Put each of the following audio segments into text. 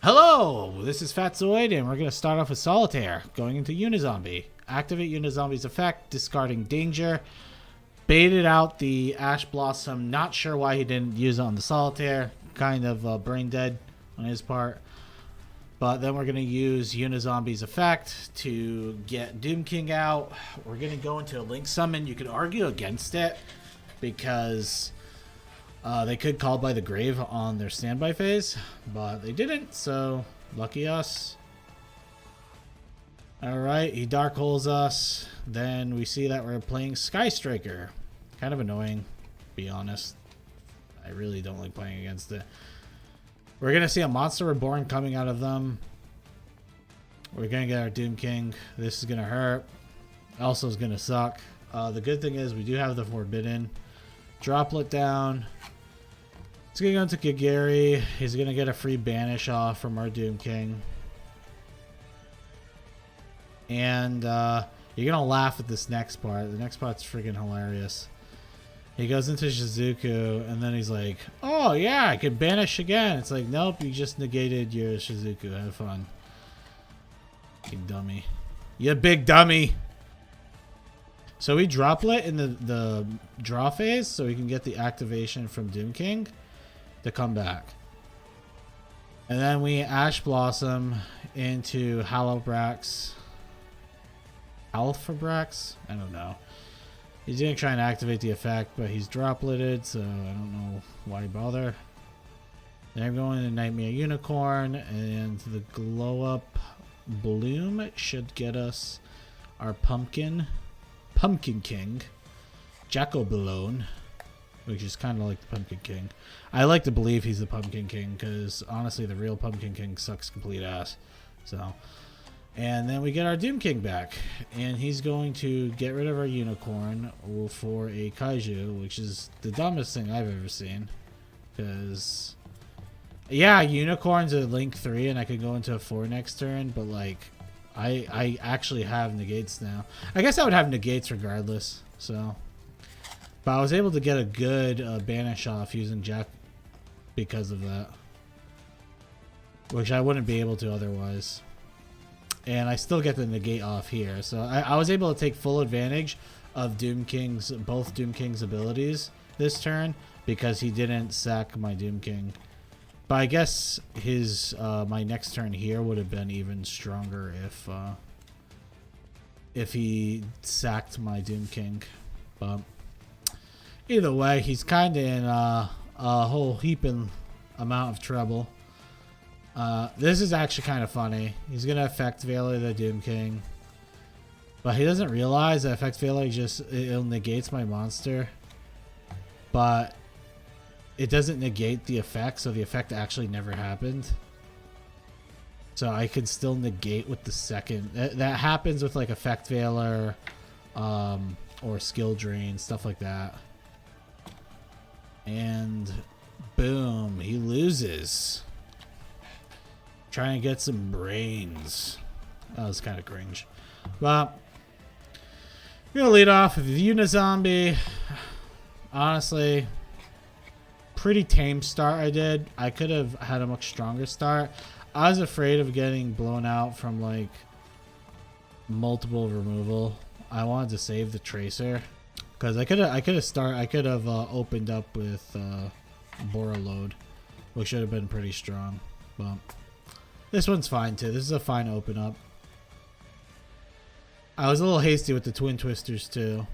Hello, this is Fatzoid, and we're going to start off with Solitaire, going into Uni-Zombie. Activate Uni-Zombie's effect, discarding Danger. Baited out the Ash Blossom, not sure why he didn't use it on the Solitaire. Kind of brain dead on his part. But then we're going to use Uni-Zombie's effect to get Doomking out. We're going to go into a Link Summon. You could argue against it, because they could call by the grave on their standby phase, but they didn't, so lucky us. Alright, he dark holes us. Then we see that we're playing Sky Striker. Kind of annoying, to be honest. I really don't like playing against it. We're going to see a Monster Reborn coming out of them. We're going to get our Doom King. This is going to hurt. Also is going to suck. The good thing is we do have the Forbidden. Droplet down. It's going to go into Kigiri. He's going to get a free banish off from our Doom King. And you're going to laugh at this next part. The next part's freaking hilarious. He goes into Shizuku, and then he's like, oh yeah, I can banish again. It's like, nope, you just negated your Shizuku. Have fun. You dummy. You big dummy. So we droplet in the draw phase, so we can get the activation from Doom King to come back. And then we Ash Blossom into Halobrax. Alphabrax? I don't know. He's going to try and activate the effect, but he's dropleted, so I don't know why bother. Then I'm going to Nightmare Unicorn, and the Glow Up Bloom should get us our Pumpkin King, Jack-o-Bolan, which is kind of like the Pumpkin King. I like to believe he's the Pumpkin King, because honestly the real Pumpkin King sucks complete ass. So, and then we get our Doom King back, and he's going to get rid of our Unicorn for a Kaiju, which is the dumbest thing I've ever seen. Because, yeah, Unicorn's a Link 3, and I could go into a 4 next turn, but like, I actually have negates now. I guess I would have negates regardless. So, but I was able to get a good banish off using Jack because of that, which I wouldn't be able to otherwise. And I still get the negate off here, so I was able to take full advantage of both Doom King's abilities this turn because he didn't sack my Doom King. But I guess his my next turn here would have been even stronger if he sacked my Doom King. But either way, he's kind of in a whole heaping amount of trouble. This is actually kind of funny. He's gonna Effect Veiler the Doom King, but he doesn't realize that Effect Veiler it negates my monster, but it doesn't negate the effect, so the effect actually never happened. So I can still negate with the second. That happens with like Effect Veiler, or Skill Drain, stuff like that. And boom, he loses. Trying to get some brains. That was kind of cringe. But I'm gonna lead off with Uni-Zombie. Honestly, pretty tame start I did. I could have had a much stronger start. I was afraid of getting blown out from like multiple removal. I wanted to save the Tracer because I could have opened up with Borreload, which should have been pretty strong. But this one's fine too. This is a fine open up. I was a little hasty with the Twin Twisters too,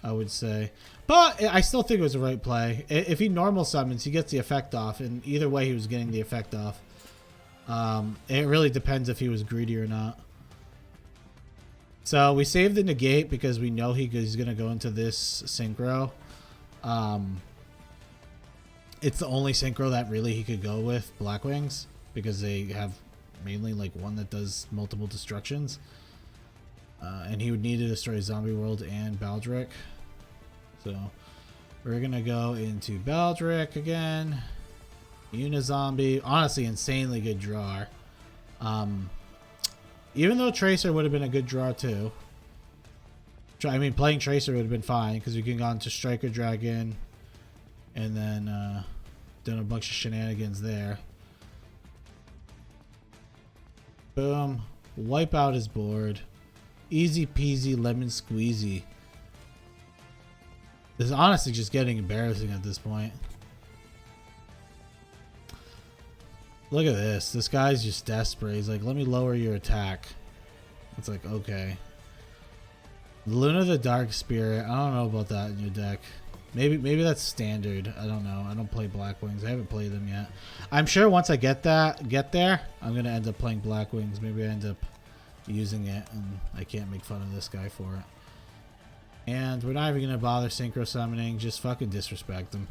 I would say. But I still think it was the right play. If he normal summons, he gets the effect off. And either way, he was getting the effect off. It really depends if he was greedy or not. So we saved the negate because we know he's going to go into this synchro. It's the only synchro that really he could go with, Blackwings, because they have mainly like one that does multiple destructions. And he would need to destroy Zombie World and Balerdroch. So we're going to go into Balerdroch again. Uni-Zombie. Honestly, insanely good draw. Even though Tracer would have been a good draw too. I mean, playing Tracer would have been fine because we can go into Striker Dragon and then done a bunch of shenanigans there. Boom. Wipe out his board. Easy peasy lemon squeezy. This is honestly just getting embarrassing at this point. Look at this. This guy's just desperate. He's like, let me lower your attack. It's like, okay. Luna the Dark Spirit. I don't know about that in your deck. Maybe that's standard. I don't know. I don't play Black Wings. I haven't played them yet. I'm sure once I get there, I'm gonna end up playing Black Wings. Maybe I end up using it, and I can't make fun of this guy for it. And we're not even gonna bother synchro summoning. Just fucking disrespect him.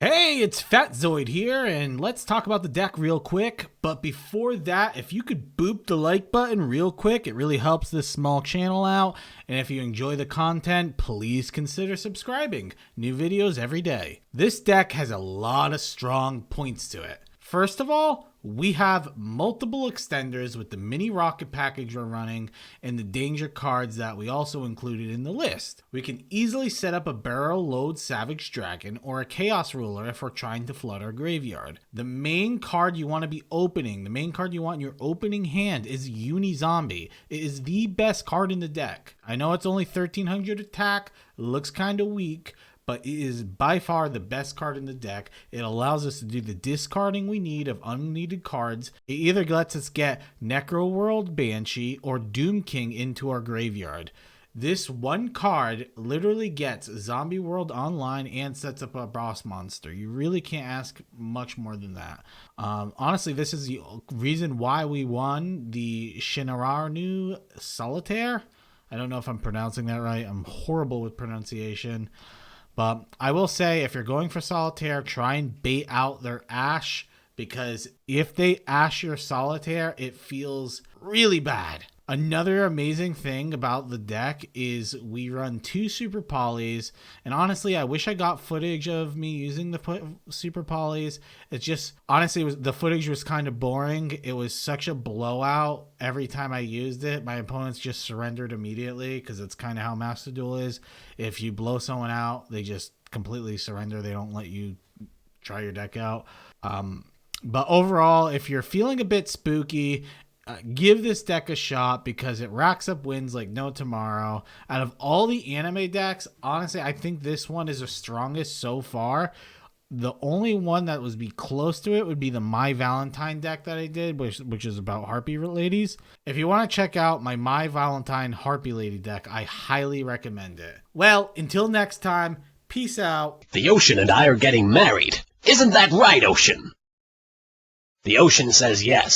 Hey, it's Fat Zoid here, and let's talk about the deck real quick. But before that, if you could boop the like button real quick, it really helps this small channel out. And if you enjoy the content, please consider subscribing. New videos every day. This deck has a lot of strong points to it. First of all, we have multiple extenders with the mini rocket package we're running and the danger cards that we also included in the list. We can easily set up a Borreload Savage Dragon or a Chaos Ruler if we're trying to flood our graveyard. The main card you want to be opening, the main card you want in your opening hand is Uni-Zombie. It is the best card in the deck. I know it's only 1300 attack, looks kind of weak, but it is by far the best card in the deck. It allows us to do the discarding we need of unneeded cards. It either lets us get Necroworld Banshee or Doomking into our graveyard. This one card literally gets Zombie World online and sets up a boss monster. You really can't ask much more than that. Honestly, this is the reason why we won the Shiranui Solitaire. I don't know if I'm pronouncing that right. I'm horrible with pronunciation. But I will say, if you're going for Solitaire, try and bait out their Ash, because if they Ash your Solitaire, it feels really bad. Another amazing thing about the deck is we run 2 Super Polys, and honestly, I wish I got footage of me using the Super Polys. It's just, honestly, the footage was kind of boring. It was such a blowout every time I used it. My opponents just surrendered immediately, because it's kind of how Masterduel is. If you blow someone out, they just completely surrender. They don't let you try your deck out. But overall, if you're feeling a bit spooky, give this deck a shot, because it racks up wins like no tomorrow. Out of all the anime decks, honestly, I think this one is the strongest so far. The only one that would be close to it would be the My Valentine deck that I did, which is about Harpy ladies. If you want to check out my My Valentine Harpy Lady deck, I highly recommend it. Well, until next time, peace out. The Ocean and I are getting married. Isn't that right, Ocean? The Ocean says yes.